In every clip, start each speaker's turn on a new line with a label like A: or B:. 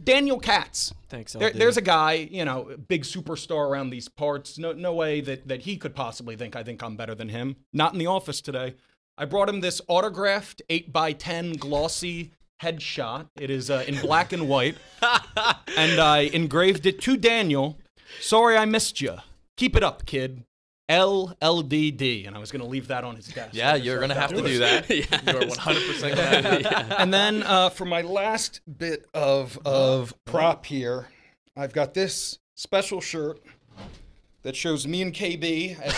A: Daniel Katz.
B: Thanks,
A: There's a guy, you know, big superstar around these parts. No way that he could possibly think I think I'm better than him. Not in the office today. I brought him this autographed 8x10 glossy headshot. It is in black and white. And I engraved it to Daniel. Sorry I missed you. Keep it up, kid. LLDD. And I was going to leave that on his desk.
C: Yeah, you're going to have to do that. Yeah. You're 100% going to have to do that.
A: And then for my last bit of prop here, I've got this special shirt that shows me and KB as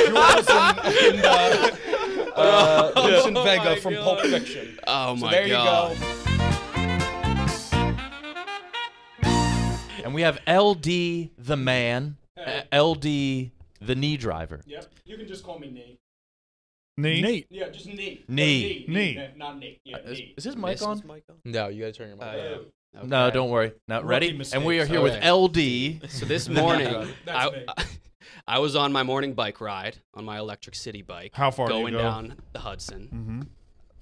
A: Jules and Vincent Vega from Pulp Fiction.
D: Oh my God.
A: So there you go.
C: And we have LD the man, LD the knee driver.
A: Yep. You can just call me Nate.
E: Nate?
A: Yeah, just Nate.
E: Nate.
A: Not Nate. Yeah, Nate.
C: Is his mic on?
D: No, you gotta turn your mic on.
C: Okay. No, don't worry. Not ready.
A: Mistakes.
C: And we are here with LD.
D: So this morning,
A: That's me.
D: I was on my morning bike ride on my electric city bike.
E: How far do you
D: going
E: go?
D: down the Hudson,
E: Mm-hmm.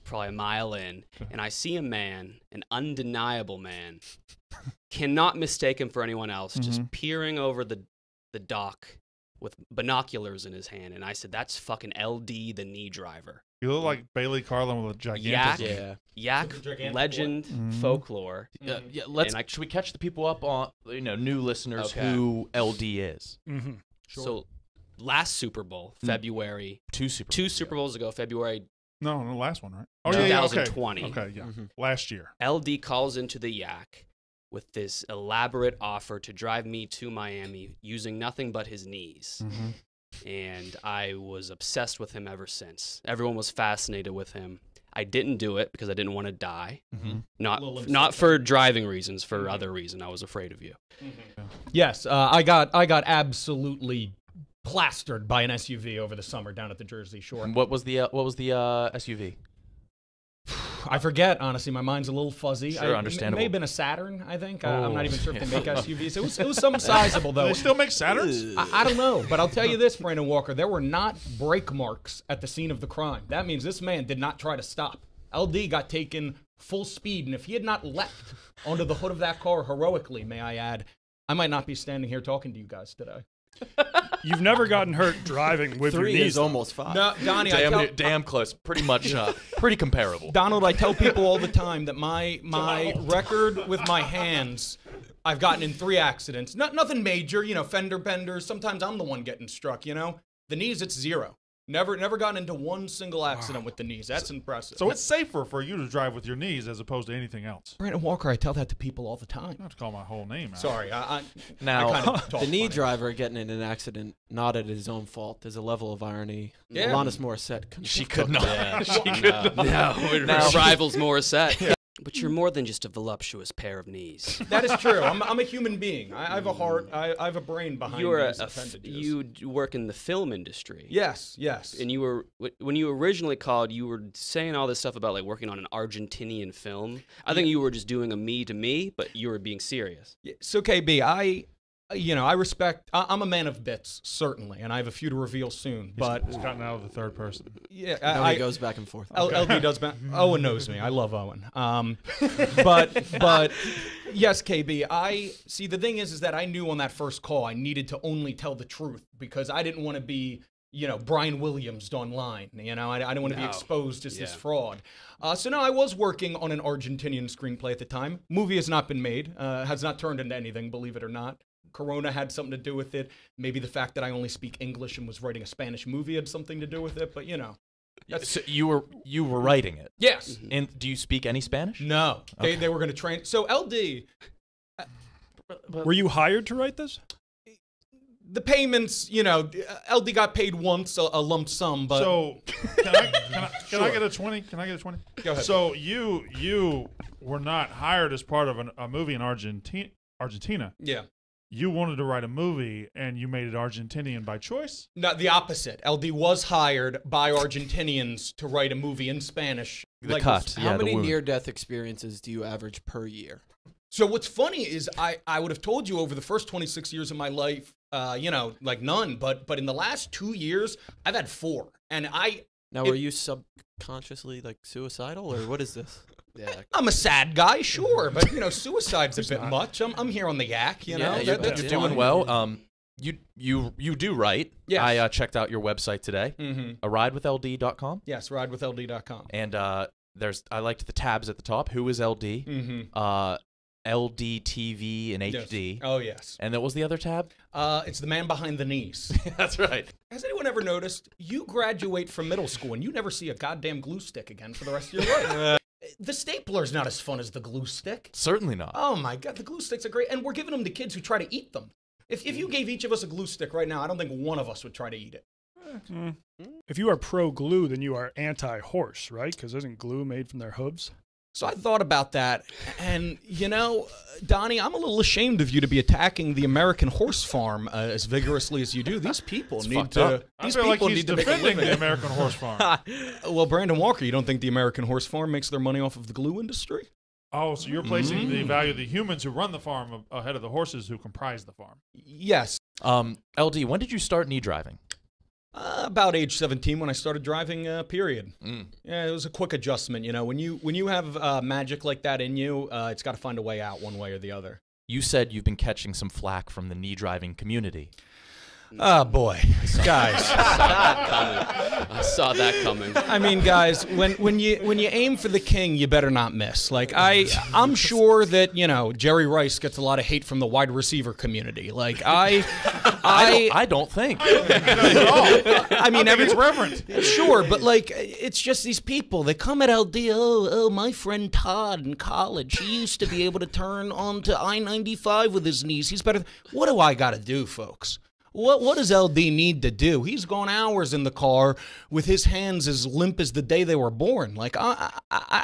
D: probably a mile in, and I see a man, an undeniable man, cannot mistake him for anyone else, just peering over the dock with binoculars in his hand, and I said, "That's fucking LD, the knee driver."
E: You look like Bailey Carlin with a gigantic...
D: Yak legend folklore.
C: Yeah, should we catch the people up on, new listeners who LD is?
A: Mm-hmm. Sure.
D: So, last Super Bowl, February,
C: two
D: Super Bowls ago, February
E: No, the last one, right?
D: Oh, yeah, 2020.
E: Okay, yeah. Last year.
D: LD calls into the Yak with this elaborate offer to drive me to Miami using nothing but his knees. And I was obsessed with him ever since. Everyone was fascinated with him. I didn't do it because I didn't want to die. Not for driving reasons, for other reason. I was afraid of you.
A: Yes, I got absolutely plastered by an SUV over the summer down at the Jersey Shore.
C: And what was the SUV?
A: I forget, honestly. My mind's a little fuzzy.
C: Sure, understandable.
A: It may have been a Saturn, I think. I'm not even sure if they make SUVs. It was something sizable, though.
E: Do they still make Saturns?
A: I don't know, but I'll tell you this, Brandon Walker. There were not brake marks at the scene of the crime. That means this man did not try to stop. LD got taken full speed, and if he had not leapt onto the hood of that car heroically, may I add, I might not be standing here talking to you guys today.
F: You've never gotten hurt driving with your
B: Three
F: knees.
B: is almost 5.
A: No, Donnie,
C: Damn close. Pretty much, pretty comparable.
A: Donald, I tell people all the time that my record with my hands, I've gotten in 3 accidents. Nothing major, fender benders. Sometimes I'm the one getting struck, The knees, it's 0. Never gotten into one single accident with the knees. That's impressive.
E: So it's safer for you to drive with your knees as opposed to anything else.
A: Brandon Walker, I tell that to people all the time.
E: You don't have to call my whole name out.
A: Sorry,
C: Now,
A: I kind of talk
B: The knee
A: funny.
B: driver getting in an accident, not at his own fault. There's a level of irony.
A: Yeah.
B: Alanis Morissette.
C: She could not.
D: Yeah.
C: She could not.
D: No, rivals Morissette. But you're more than just a voluptuous pair of knees.
A: That is true. I'm a human being. I have a heart. I have a brain behind these appendages.
D: You work in the film industry.
A: Yes.
D: And you were, when you originally called, you were saying all this stuff about like working on an Argentinian film. I think you were just doing a me to me, but you were being serious.
A: So KB, I respect. I'm a man of bits, certainly, and I have a few to reveal soon. But
E: He's gotten out of the third person.
A: yeah,
B: He goes back and forth.
A: LD does. Owen knows me. I love Owen. But yes, KB. I see. The thing is that I knew on that first call I needed to only tell the truth because I didn't want to be, Brian Williams online. I didn't want to be exposed as this fraud. So no, I was working on an Argentinian screenplay at the time. Movie has not been made. Has not turned into anything, believe it or not. Corona had something to do with it. Maybe the fact that I only speak English and was writing a Spanish movie had something to do with it. But
C: So you were writing it.
A: Yes.
C: And do you speak any Spanish?
A: No. They were going to train. So LD.
F: Were you hired to write this?
A: The payments, LD got paid once a lump sum, but
E: So can I get a 20? Can I get a 20?
A: Go ahead.
E: So you were not hired as part of a movie in Argentina.
A: Yeah.
E: You wanted to write a movie, and you made it Argentinian by choice?
A: No, the opposite. LD was hired by Argentinians to write a movie in Spanish.
C: The cut.
B: How
C: the
B: many
C: wound.
B: near-death experiences do you average per year?
A: So what's funny is I would have told you over the first 26 years of my life, like none. But in the last 2 years, I've had 4. And
B: Now, were you subconsciously like suicidal, or what is this?
D: Yeah.
A: I'm a sad guy, sure, but suicide's a bit much. I'm here on the yak, you know.
C: You're doing well. You do write.
A: Yes.
C: I checked out your website today. aridewithld.com.
A: Yes, ridewithld.com.
C: And I liked the tabs at the top. Who is LD? LD TV and HD.
A: Yes. Oh, yes.
C: And then what was the other tab?
A: It's the man behind the knees.
C: That's right.
A: Has anyone ever noticed you graduate from middle school and you never see a goddamn glue stick again for the rest of your life? The stapler's not as fun as the glue stick.
C: Certainly not.
A: Oh, my God. The glue sticks are great. And we're giving them to kids who try to eat them. If you gave each of us a glue stick right now, I don't think one of us would try to eat it.
F: If you are pro-glue, then you are anti-horse, right? Because isn't glue made from their hooves?
A: So I thought about that, and Donnie, I'm a little ashamed of you to be attacking the American horse farm as vigorously as you do. These people need to.
E: I feel like he's defending the American horse farm.
A: Well, Brandon Walker, you don't think the American horse farm makes their money off of the glue industry?
E: Oh, so you're placing the value of the humans who run the farm ahead of the horses who comprise the farm.
A: Yes.
C: LD, when did you start knee driving?
A: About age 17 when I started driving, period. Yeah, it was a quick adjustment. When you have magic like that in you, it's got to find a way out one way or the other.
C: You said you've been catching some flack from the knee driving community.
A: Oh, boy. Guys.
D: I saw that coming.
A: I mean, guys, when you aim for the king, you better not miss. Like, I'm sure that, Jerry Rice gets a lot of hate from the wide receiver community. Like, I
C: don't think.
A: I mean,
E: it's reverent.
A: Sure, but like, it's just these people. They come at LD. Oh, my friend Todd in college. He used to be able to turn onto I-95 with his knees. He's better. What do I got to do, folks? What does LD need to do? He's gone hours in the car with his hands as limp as the day they were born. Like, I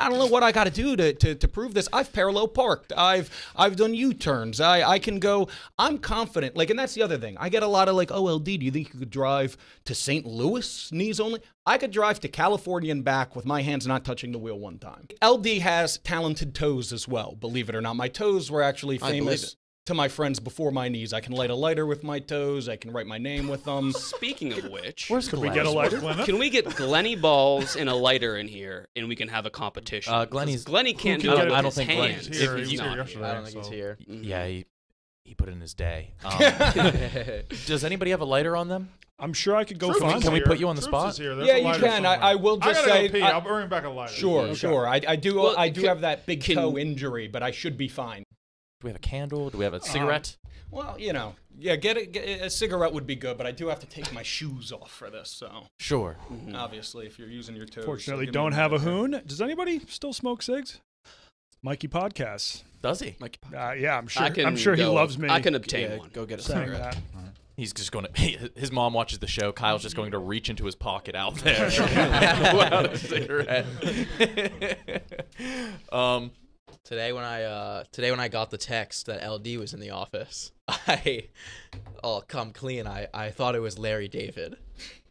A: don't know what I got to do to prove this. I've parallel parked. I've done U-turns. I can go. I'm confident. Like, and that's the other thing. I get a lot of like, oh, LD, do you think you could drive to St. Louis knees only? I could drive to California and back with my hands not touching the wheel one time. LD has talented toes as well, believe it or not. My toes were actually famous to my friends before my knees. I can light a lighter with my toes. I can write my name with them.
D: Speaking of which,
F: Could we get a lighter?
D: Can we get Glenny balls and a lighter in here, and we can have a competition? Glenny can't do it with his hands.
E: He's here yesterday.
B: I don't think he's here.
C: Yeah, he put in his day. Does anybody have a lighter on them?
F: I'm sure I could go
E: Troops
F: find
C: Can
F: one.
C: we put you on the spot?
A: Yeah, you can. I will just say.
E: Go pee. I'll bring back a lighter.
A: Sure. I do have that big toe injury, but I should be fine.
C: Do we have a candle? Do we have a cigarette?
A: Well, get a cigarette would be good, but I do have to take my shoes off for this, so.
C: Sure.
A: Obviously, if you're using your toes.
F: Fortunately, don't have a hoon. Does anybody still smoke cigs? Mikey podcasts.
C: Does he?
F: Yeah, I'm sure he loves me.
D: I can obtain one.
B: Go get a
F: saying
B: cigarette.
F: that.
C: He's just going to. His mom watches the show. Kyle's just going to reach into his pocket out there. Pull out a cigarette.
B: Today when I got the text that LD was in the office, I'll come clean. I thought it was Larry David,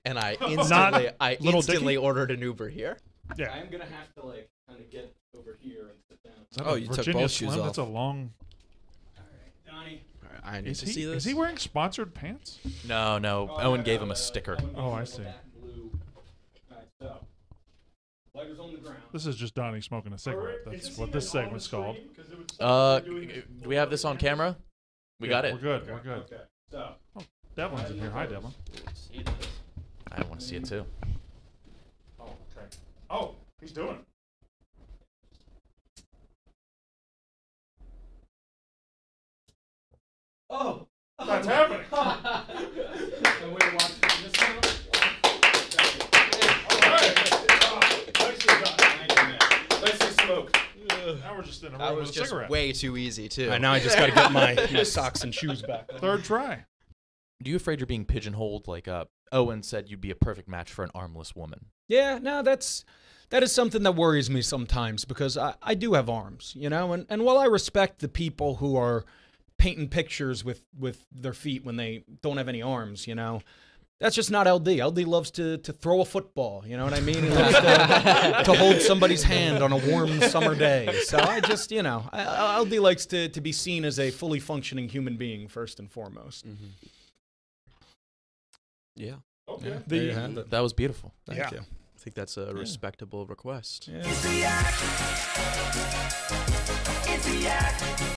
B: and I instantly ordered an Uber here.
F: Yeah.
A: I'm gonna have to kind of get over here and sit down.
B: Oh, you took both shoes off.
E: That's a long.
A: All right, Donnie.
B: I need to see this.
E: Is he wearing sponsored pants?
C: No. Owen gave him a sticker.
E: Oh, I see.
A: All right, so lighters on the ground.
E: This is just Donnie smoking a cigarette. That's what this segment's called.
C: Do we have this on camera? We got it.
E: We're good.
A: Okay. So.
E: Devlin's in here. Hi, Devlin.
C: I want to see it too.
E: Oh, okay. Oh, he's doing it.
A: Oh.
E: That's happening.
A: And we're watching this now? Smoke.
E: Now we're just in a
B: That
E: room
B: was
E: with a
B: just
E: cigarette.
B: way too easy too.
A: Now I just got to get my socks and shoes back on.
E: Third try.
C: Are you afraid you're being pigeonholed? Like Owen said, you'd be a perfect match for an armless woman.
A: Yeah, no, that is something that worries me sometimes because I do have arms, and while I respect the people who are painting pictures with their feet when they don't have any arms, that's just not LD. LD loves to throw a football, you know what I mean? He loves to hold somebody's hand on a warm summer day. So I just, LD likes to be seen as a fully functioning human being first and foremost.
B: Yeah.
E: Okay.
A: There you have it.
C: That was beautiful.
A: Thank you.
B: think that's a respectable request.
A: Yeah.
G: It's the yak.